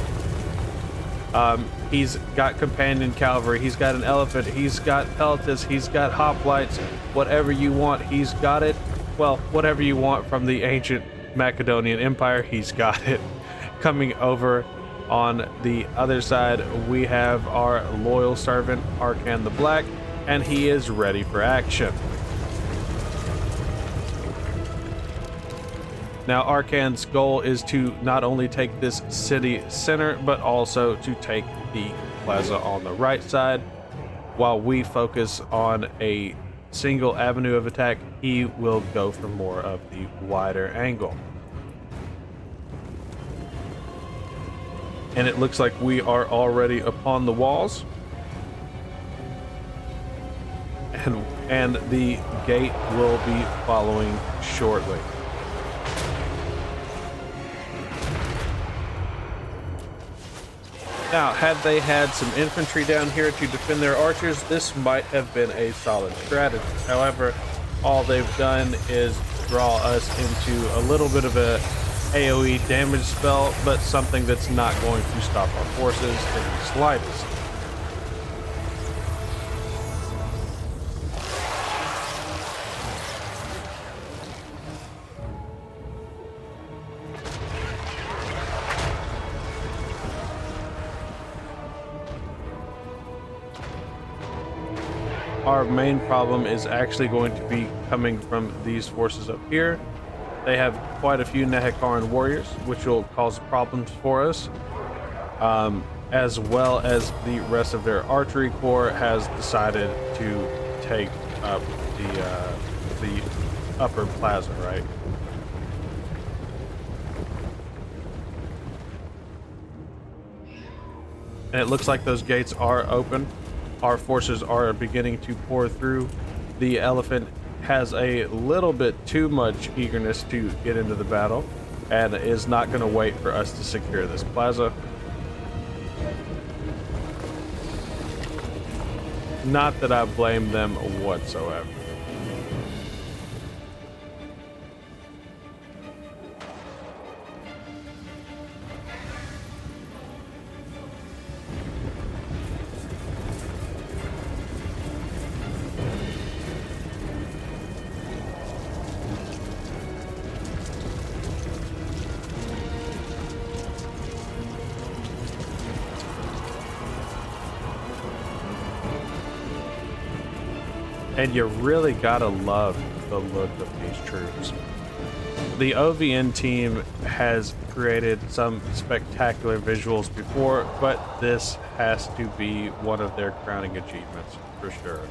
He's got companion cavalry, he's got an elephant, he's got peltas, he's got hoplites, whatever you want, he's got it. Well, whatever you want from the ancient Macedonian Empire, he's got it. Coming over on the other side, we have our loyal servant, Archon the Black, and he is ready for action. Now, Archon's goal is to not only take this city center, but also to take the plaza on the right side. While we focus on a single avenue of attack, he will go for more of the wider angle. And it looks like we are already upon the walls. And the gate will be following shortly. Now, had they had some infantry down here to defend their archers, this might have been a solid strategy. However, all they've done is draw us into a little bit of a AoE damage spell, but something that's not going to stop our forces in the slightest. Our main problem is actually going to be coming from these forces up here. They have quite a few Nehekaran warriors, which will cause problems for us, as well as the rest of their archery corps has decided to take up the upper plaza, right? And it looks like those gates are open. Our forces are beginning to pour through. The elephant has a little bit too much eagerness to get into the battle and is not going to wait for us to secure this plaza. Not that I blame them whatsoever. And you really gotta love the look of these troops. The OVN team has created some spectacular visuals before, but this has to be one of their crowning achievements for sure.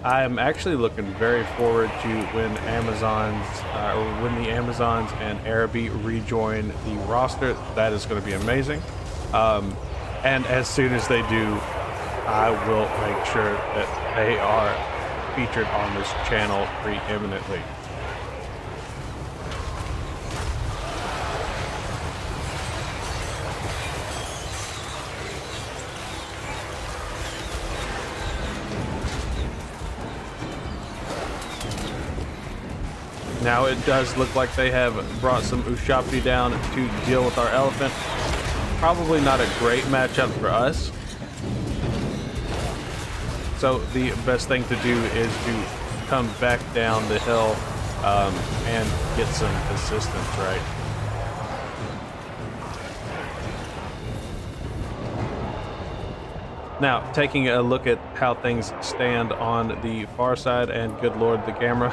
I am actually looking very forward to when the Amazons and Araby rejoin the roster. That is going to be amazing. And as soon as they do, I will make sure that they are featured on this channel preeminently. Now it does look like they have brought some Ushabti down to deal with our elephant. Probably not a great matchup for us. So the best thing to do is to come back down the hill and get some assistance, right? Now, taking a look at how things stand on the far side, and good lord, the camera.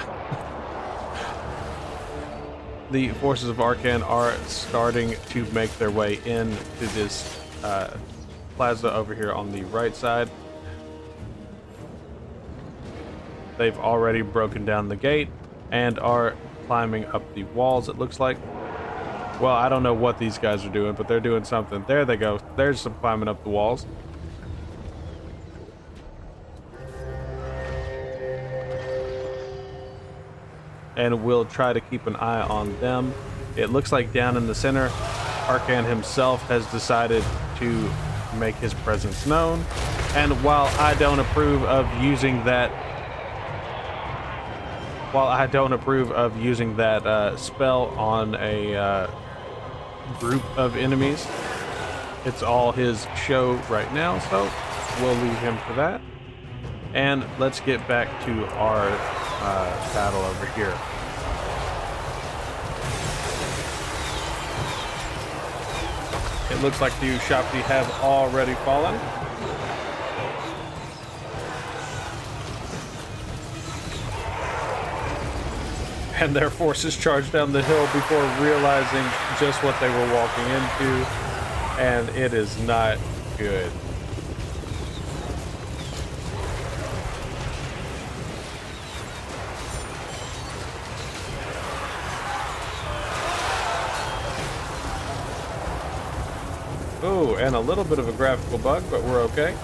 The forces of Arkan are starting to make their way into this plaza over here on the right side. They've already broken down the gate and are climbing up the walls, it looks like. Well, I don't know what these guys are doing, but they're doing something. There they go. There's some climbing up the walls. And we'll try to keep an eye on them. It looks like down in the center, Arkan himself has decided to make his presence known. And while I don't approve of using that spell on a group of enemies, it's all his show right now, so we'll leave him for that. And let's get back to our battle over here. It looks like the Ushabti have already fallen. And their forces charged down the hill before realizing just what they were walking into, and it is not good. Oh, and a little bit of a graphical bug, but we're okay.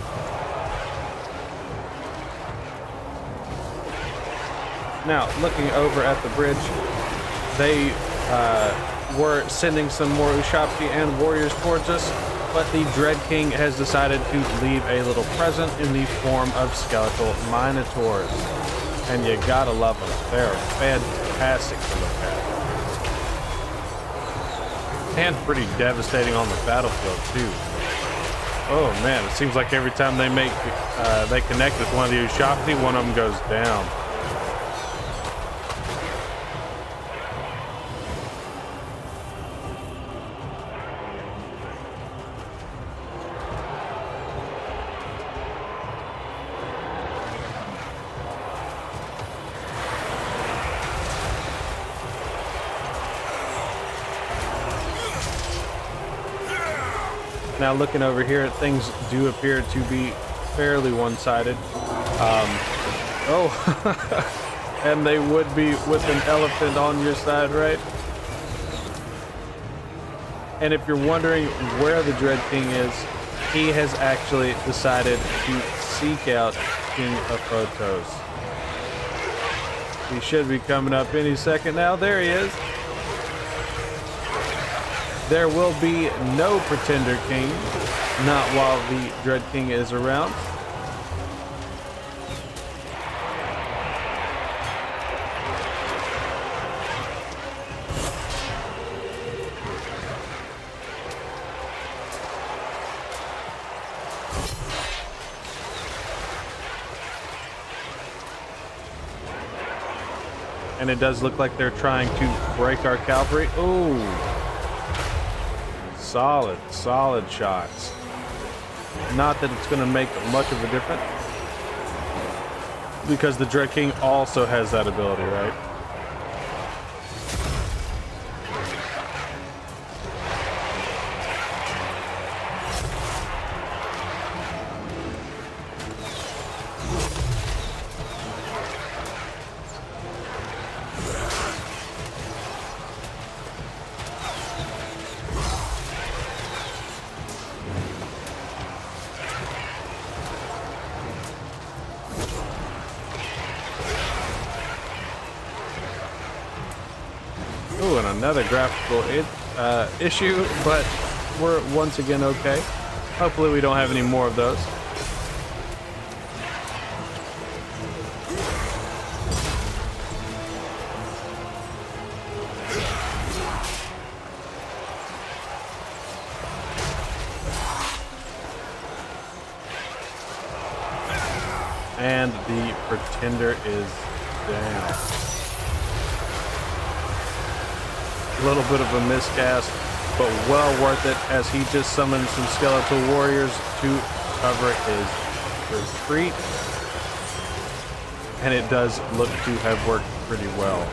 Now, looking over at the bridge, they were sending some more Ushabti and warriors towards us, but the Dread King has decided to leave a little present in the form of skeletal minotaurs. And you gotta love them. They're fantastic to look at. And pretty devastating on the battlefield too. Oh man, it seems like every time they connect with one of the Ushabti, one of them goes down. Now looking over here, things do appear to be fairly one-sided. And they would be with an elephant on your side, right? And if you're wondering where the Dread King is, he has actually decided to seek out King of Photos. He should be coming up any second now. There he is. There will be no Pretender King, not while the Dread King is around. And it does look like they're trying to break our cavalry. Ooh. Solid shots. Not that it's going to make much of a difference, because the Dread King also has that ability, right? Ooh, and another graphical issue, but we're once again okay. Hopefully we don't have any more of those. And the Pretender is down. A little bit of a miscast, but well worth it, as he just summoned some skeletal warriors to cover his retreat. And it does look to have worked pretty well.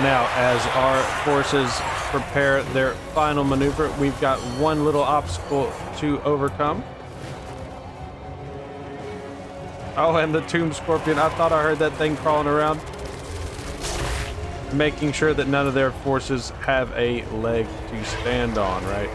Now, as our forces prepare their final maneuver, we've got one little obstacle to overcome. Oh, and the Tomb Scorpion. I thought I heard that thing crawling around. Making sure that none of their forces have a leg to stand on, right?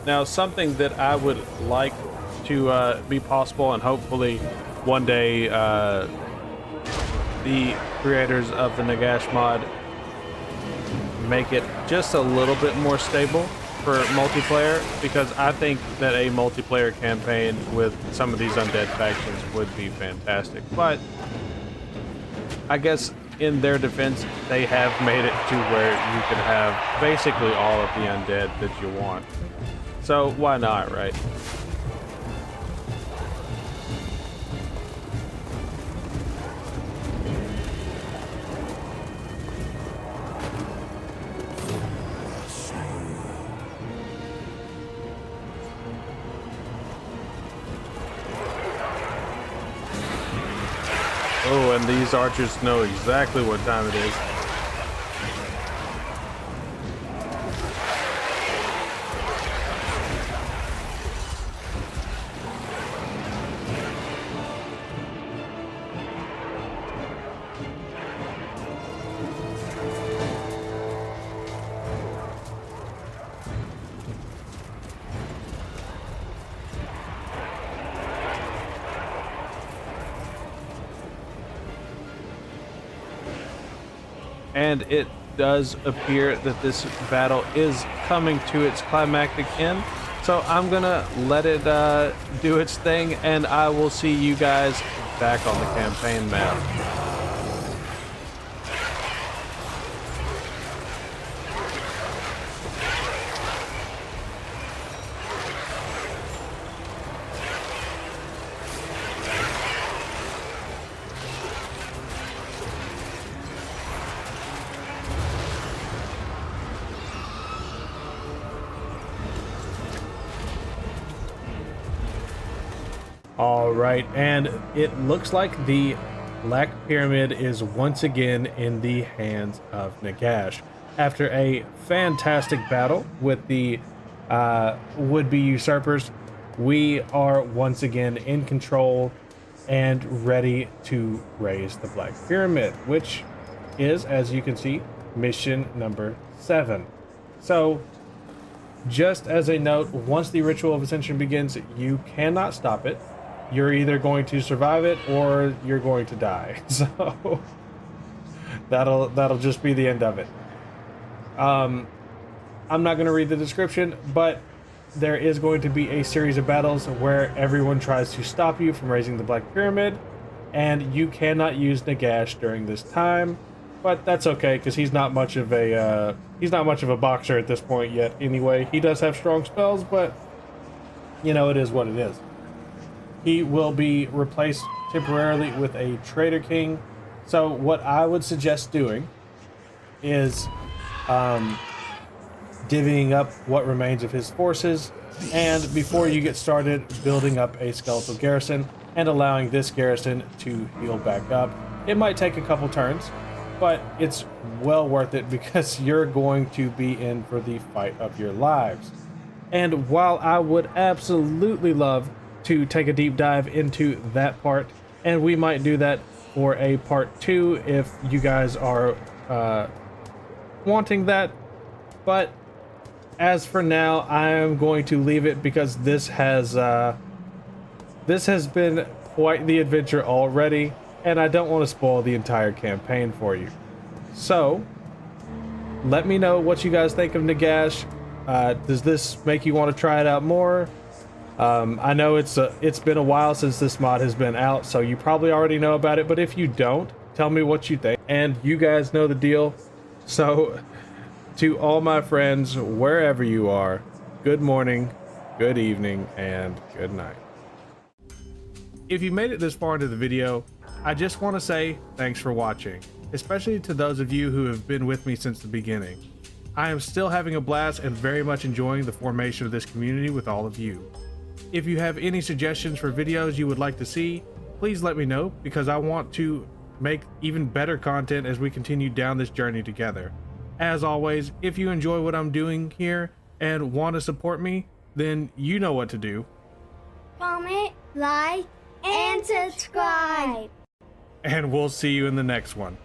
Now, something that I would like to be possible, and hopefully one day the creators of the Nagash mod make it just a little bit more stable for multiplayer, because I think that a multiplayer campaign with some of these undead factions would be fantastic. But I guess in their defense, they have made it to where you can have basically all of the undead that you want. So why not, right? Oh, and these archers know exactly what time it is. And it does appear that this battle is coming to its climactic end. So I'm gonna let it do its thing, and I will see you guys back on the campaign map. All right, and it looks like the Black Pyramid is once again in the hands of Nagash. After a fantastic battle with the would-be usurpers, we are once again in control and ready to raise the Black Pyramid, which is, as you can see, mission number 7. So, just as a note, once the Ritual of Ascension begins, you cannot stop it. You're either going to survive it or you're going to die. So that'll just be the end of it. I'm not going to read the description, but there is going to be a series of battles where everyone tries to stop you from raising the Black Pyramid, and you cannot use Nagash during this time. But that's okay, because he's not much of a boxer at this point yet. Anyway, he does have strong spells, but you know, it is what it is. He will be replaced temporarily with a Traitor King. So what I would suggest doing is divvying up what remains of his forces, and before you get started, building up a skeletal garrison and allowing this garrison to heal back up. It might take a couple turns, but it's well worth it because you're going to be in for the fight of your lives. And while I would absolutely love to take a deep dive into that part, and we might do that for a part 2 if you guys are wanting that, but as for now, I am going to leave it because this has been quite the adventure already, and I don't want to spoil the entire campaign for you. So, let me know what you guys think of Nagash. Does this make you want to try it out more? I know it's been a while since this mod has been out, so you probably already know about it, but if you don't, tell me what you think. And you guys know the deal. So, to all my friends, wherever you are, good morning, good evening, and good night. If you made it this far into the video, I just want to say thanks for watching, especially to those of you who have been with me since the beginning. I am still having a blast and very much enjoying the formation of this community with all of you. If you have any suggestions for videos you would like to see, please let me know, because I want to make even better content as we continue down this journey together. As always, if you enjoy what I'm doing here and want to support me, then you know what to do. Comment, like, and subscribe. And we'll see you in the next one.